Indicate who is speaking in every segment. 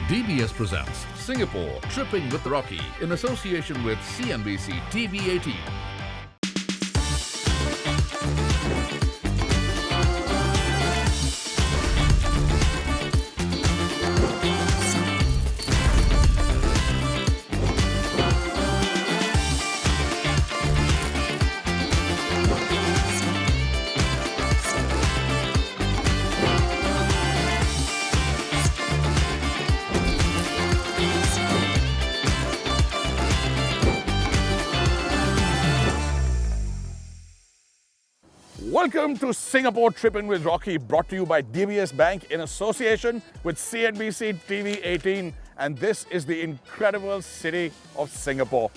Speaker 1: DBS presents Singapore Trippin with Rocky in association with CNBC-TV18. Welcome to Singapore Trippin with Rocky, brought to you by DBS Bank in association with CNBC-TV18, and this is the incredible city of Singapore.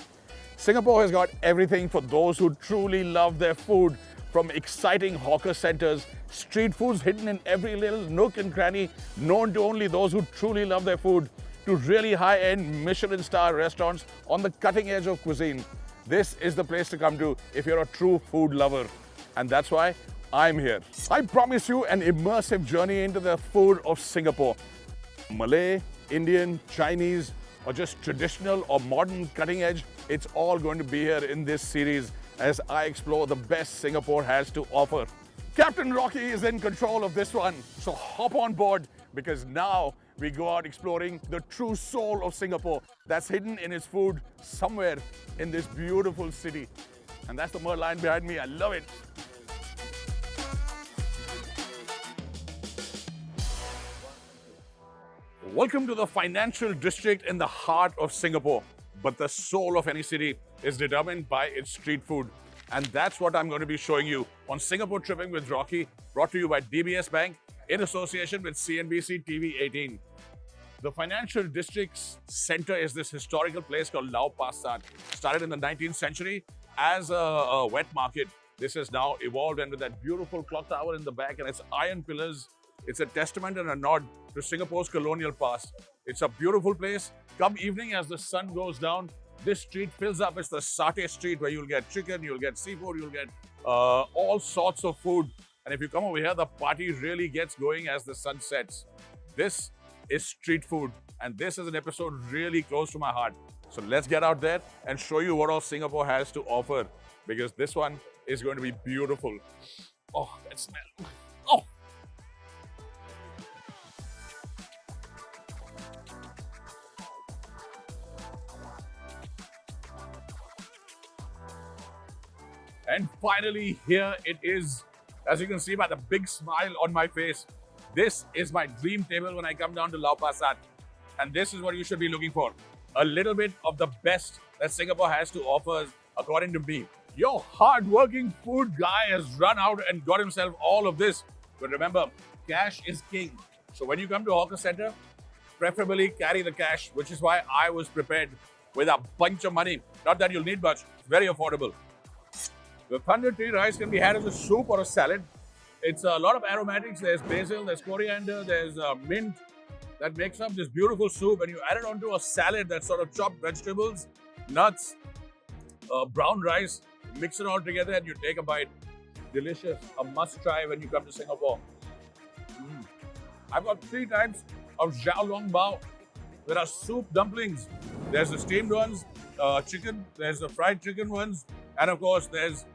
Speaker 1: Singapore has got everything for those who truly love their food, from exciting hawker centers, street foods hidden in every little nook and cranny, known to only those who truly love their food, to really high-end Michelin star restaurants on the cutting edge of cuisine. This is the place to come to if you're a true food lover. And that's why I'm here. I promise you an immersive journey into the food of Singapore. Malay, Indian, Chinese, or just traditional or modern cutting edge, it's all going to be here in this series as I explore the best Singapore has to offer. Captain Rocky is in control of this one, so hop on board because now we go out exploring the true soul of Singapore that's hidden in its food somewhere in this beautiful city. And that's the Merlion behind me. I love it. Welcome to the financial district in the heart of Singapore. But the soul of any city is determined by its street food. And that's what I'm going to be showing you on Singapore Trippin with Rocky, brought to you by DBS Bank in association with CNBC-TV18. The financial district's center is this historical place called Lau Pa Sat. Started in the 19th century as a wet market. This has now evolved, and with that beautiful clock tower in the back and its iron pillars, it's a testament and a nod to Singapore's colonial past. It's a beautiful place. Come evening as the sun goes down, this street fills up. It's the satay street where you'll get chicken, you'll get seafood, you'll get all sorts of food. And if you come over here, the party really gets going as the sun sets. This is street food, and this is an episode really close to my heart. So let's get out there and show you what all Singapore has to offer, because this one is going to be beautiful. Oh, that smell. Oh! And finally, here it is. As you can see by the big smile on my face, this is my dream table when I come down to Lau Pa Sat. And this is what you should be looking for. A little bit of the best that Singapore has to offer, according to me. Your hard-working food guy has run out and got himself all of this. But remember, cash is king. So when you come to a hawker center, preferably carry the cash, which is why I was prepared with a bunch of money. Not that you'll need much, it's very affordable. The thunder tree rice can be had as a soup or a salad. It's a lot of aromatics. There's basil, there's coriander, there's mint that makes up this beautiful soup. And you add it onto a salad that's sort of chopped vegetables, nuts, brown rice. Mix it all together and you take a bite. Delicious. A must try when you come to Singapore. I've got 3 types of xiao long bao. There are soup dumplings. There's the steamed ones, chicken. There's the fried chicken ones. And of course, there's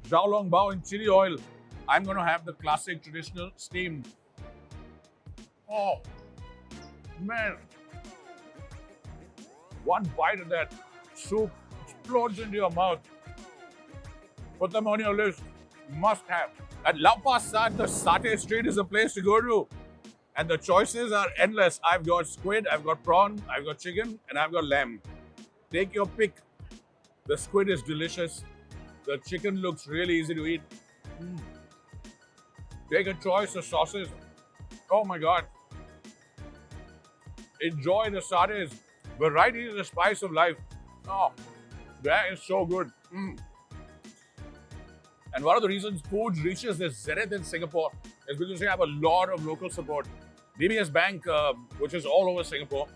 Speaker 1: xiao long bao in chili oil. I'm going to have the classic traditional steamed. Oh, man. One bite of that soup explodes into your mouth. Put them on your list. Must have. At Lau Pa Sat, the satay street is a place to go to. And the choices are endless. I've got squid, I've got prawn, I've got chicken, and I've got lamb. Take your pick. The squid is delicious. The chicken looks really easy to eat. Take a choice of sauces. Oh my God. Enjoy the satays. Variety is the spice of life. Oh, that is so good. And one of the reasons food reaches this zenith in Singapore is because we have a lot of local support. DBS Bank, which is all over Singapore,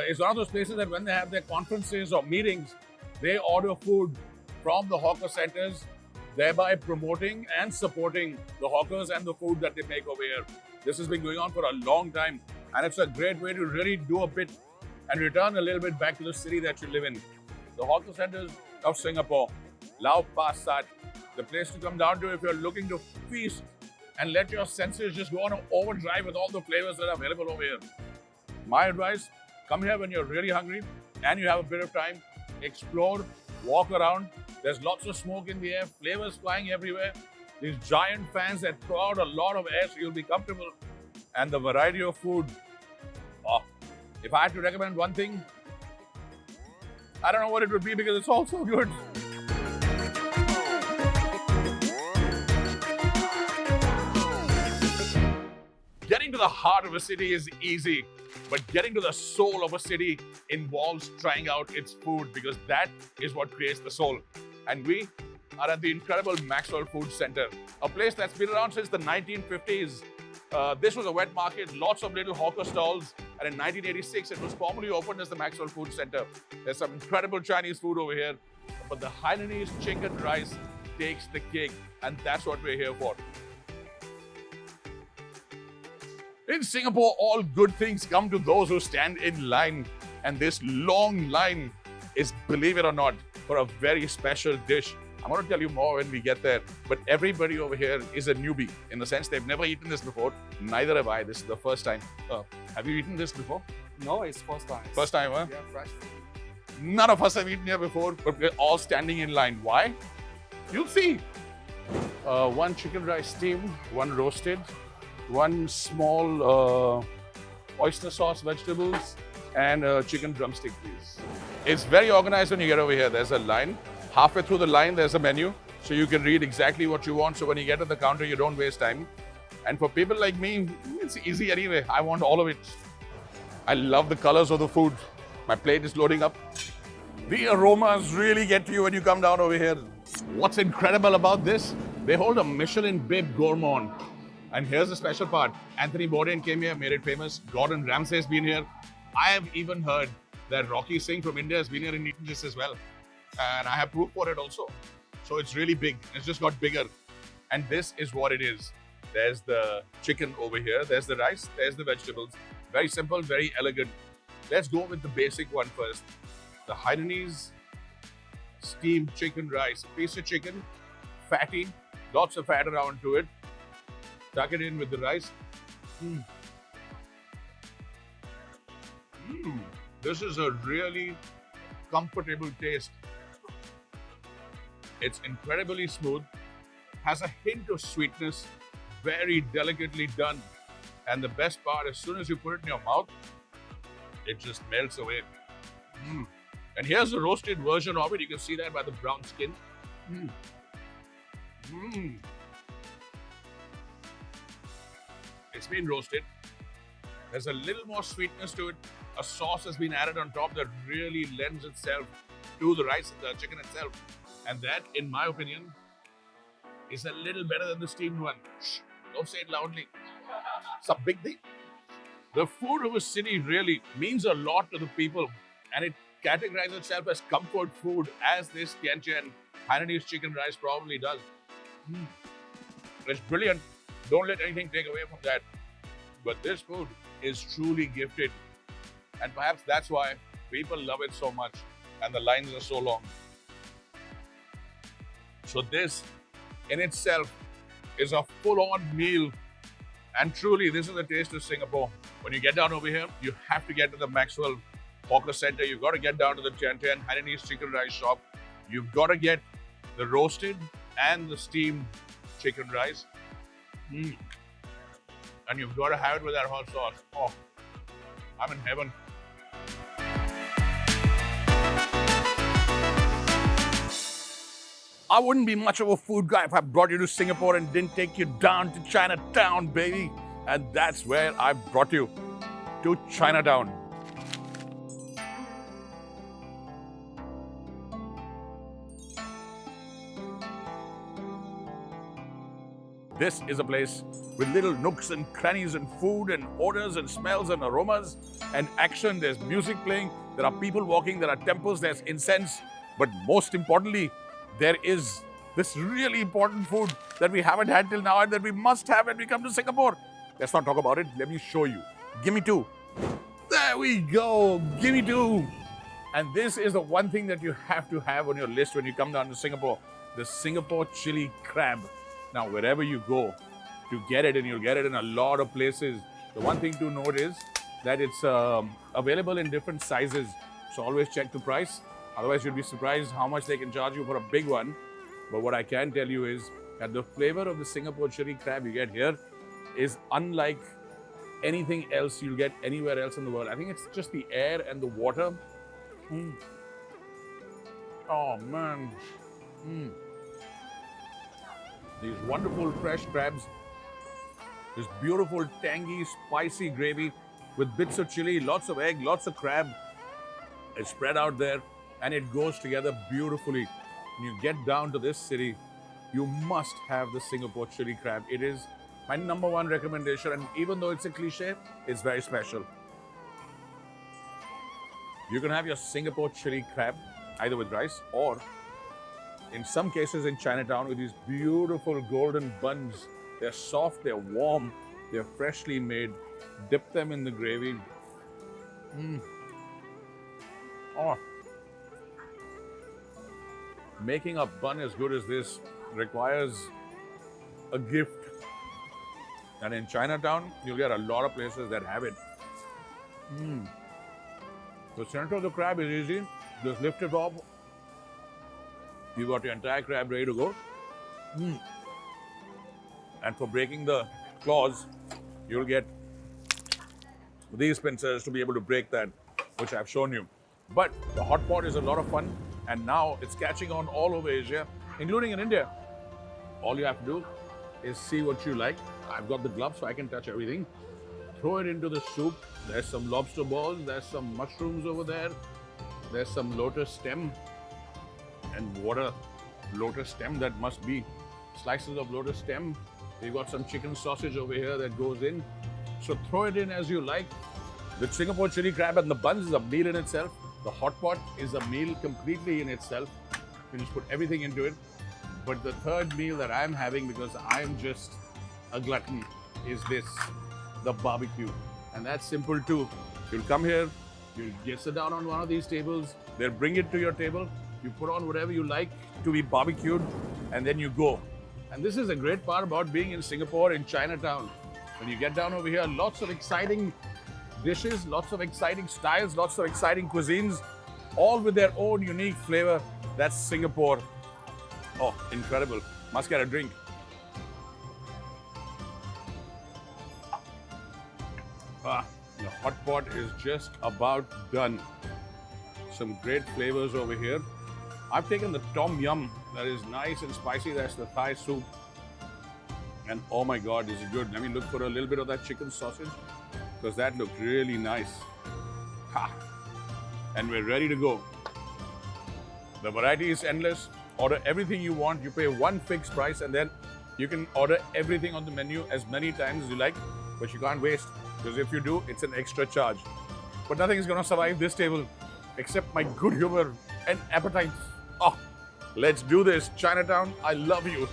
Speaker 1: is one of those places that when they have their conferences or meetings, they order food from the hawker centers, thereby promoting and supporting the hawkers and the food that they make over here. This has been going on for a long time. And it's a great way to really do a bit and return a little bit back to the city that you live in. The hawker centers of Singapore, Lau Pa Sat, the place to come down to if you're looking to feast and let your senses just go on an overdrive with all the flavors that are available over here. My advice, come here when you're really hungry and you have a bit of time, explore, walk around. There's lots of smoke in the air, flavors flying everywhere. These giant fans that throw out a lot of air so you'll be comfortable. And the variety of food. Oh, if I had to recommend one thing, I don't know what it would be because it's all so good. Getting to the heart of a city is easy, but getting to the soul of a city involves trying out its food because that is what creates the soul. And we are at the incredible Maxwell Food Center, a place that's been around since the 1950s. This was a wet market, lots of little hawker stalls, and in 1986 it was formally opened as the Maxwell Food Center. There's some incredible Chinese food over here, but the Hainanese chicken rice takes the cake, and that's what we're here for. In Singapore, all good things come to those who stand in line, and this long line is, believe it or not, for a very special dish. I'm going to tell you more when we get there, but everybody over here is a newbie in the sense they've never eaten this before. Neither have I. This is the first time. Have you eaten this before?
Speaker 2: No, it's first time.
Speaker 1: First time, huh?
Speaker 2: Yeah, fresh food.
Speaker 1: None of us have eaten here before, but we're all standing in line. Why? You'll see. One chicken rice steamed, one roasted, one small oyster sauce vegetables, and a chicken drumstick, please. It's very organized when you get over here. There's a line. Halfway through the line, there's a menu, so you can read exactly what you want. So when you get to the counter, you don't waste time. And for people like me, it's easy anyway. I want all of it. I love the colors of the food. My plate is loading up. The aromas really get to you when you come down over here. What's incredible about this? They hold a Michelin Bib Gourmand. And here's the special part. Anthony Bourdain came here, made it famous. Gordon Ramsay's been here. I have even heard that Rocky Singh from India has been here and eaten this as well. And I have proof for it also. So it's really big. It's just got bigger. And this is what it is. There's the chicken over here. There's the rice. There's the vegetables. Very simple, very elegant. Let's go with the basic one first. The Hainanese steamed chicken rice. Piece of chicken, fatty, lots of fat around to it. Tuck it in with the rice. This is a really comfortable taste. It's incredibly smooth, has a hint of sweetness, very delicately done. And the best part, as soon as you put it in your mouth, it just melts away. And here's the roasted version of it. You can see that by the brown skin. It's been roasted. There's a little more sweetness to it. A sauce has been added on top that really lends itself to the rice and the chicken itself. And that, in my opinion, is a little better than the steamed one. Shh, don't say it loudly. It's a big thing. The food of a city really means a lot to the people, and it categorizes itself as comfort food, as this Tian Tian Hainanese chicken rice probably does. It's brilliant. Don't let anything take away from that. But this food is truly gifted. And perhaps that's why people love it so much and the lines are so long. So this in itself is a full-on meal. And truly, this is the taste of Singapore. When you get down over here, you have to get to the Maxwell Hawker Center. You've got to get down to the Tian Tian Hainanese chicken rice shop. You've got to get the roasted and the steamed chicken rice. And you've got to have it with that hot sauce. Oh, I'm in heaven. I wouldn't be much of a food guy if I brought you to Singapore and didn't take you down to Chinatown, baby. And that's where I brought you, to Chinatown. This is a place with little nooks and crannies and food and odors and smells and aromas and action. There's music playing, there are people walking, there are temples, there's incense. But most importantly, there is this really important food that we haven't had till now and that we must have when we come to Singapore. Let's not talk about it. Let me show you. Give me 2. There we go. Give me 2. And this is the one thing that you have to have on your list when you come down to Singapore. The Singapore chili crab. Now, wherever you go to get it, and you'll get it in a lot of places, the one thing to note is that it's available in different sizes. So always check the price. Otherwise, you'll be surprised how much they can charge you for a big one. But what I can tell you is that the flavor of the Singapore chili crab you get here is unlike anything else you'll get anywhere else in the world. I think it's just the air and the water. Oh man. These wonderful fresh crabs. This beautiful tangy spicy gravy with bits of chili, lots of egg, lots of crab. It's spread out there and it goes together beautifully. When you get down to this city, you must have the Singapore chili crab. It is my #1 recommendation, and even though it's a cliche, it's very special. You can have your Singapore chili crab either with rice or, in some cases in Chinatown, with these beautiful golden buns. They're soft, they're warm, they're freshly made. Dip them in the gravy. Oh. Making a bun as good as this requires a gift. And in Chinatown, you'll get a lot of places that have it. The center of the crab is easy. Just lift it off. You got your entire crab ready to go. And for breaking the claws, you'll get these pincers to be able to break that, which I've shown you. But the hot pot is a lot of fun, and now it's catching on all over Asia, including in India. All you have to do is see what you like. I've got the gloves so I can touch everything. Throw it into the soup. There's some lobster balls, there's some mushrooms over there, there's some lotus stem. And what a lotus stem that must be. Slices of lotus stem. We've got some chicken sausage over here that goes in. So throw it in as you like. The Singapore chili crab and the buns is a meal in itself. The hot pot is a meal completely in itself. You just put everything into it. But the third meal that I'm having, because I'm just a glutton, is this, the barbecue. And that's simple too. You'll come here, you'll sit down on one of these tables, they'll bring it to your table, you put on whatever you like to be barbecued, and then you go. And this is a great part about being in Singapore, in Chinatown. When you get down over here, lots of exciting dishes, lots of exciting styles, lots of exciting cuisines, all with their own unique flavor. That's Singapore. Oh, incredible. Must get a drink. The hot pot is just about done. Some great flavors over here. I've taken the tom yum, that is nice and spicy. That's the Thai soup. And oh my God, this is good. Let me look for a little bit of that chicken sausage, because that looked really nice. Ha! And we're ready to go. The variety is endless. Order everything you want. You pay one fixed price, and then you can order everything on the menu as many times as you like, but you can't waste, because if you do, it's an extra charge. But nothing is going to survive this table except my good humor and appetite. Oh, let's do this. Chinatown, I love you.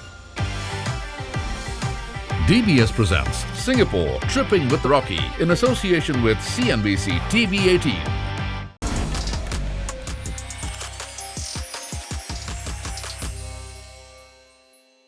Speaker 3: DBS presents Singapore Tripping with Rocky in association with CNBC-TV18.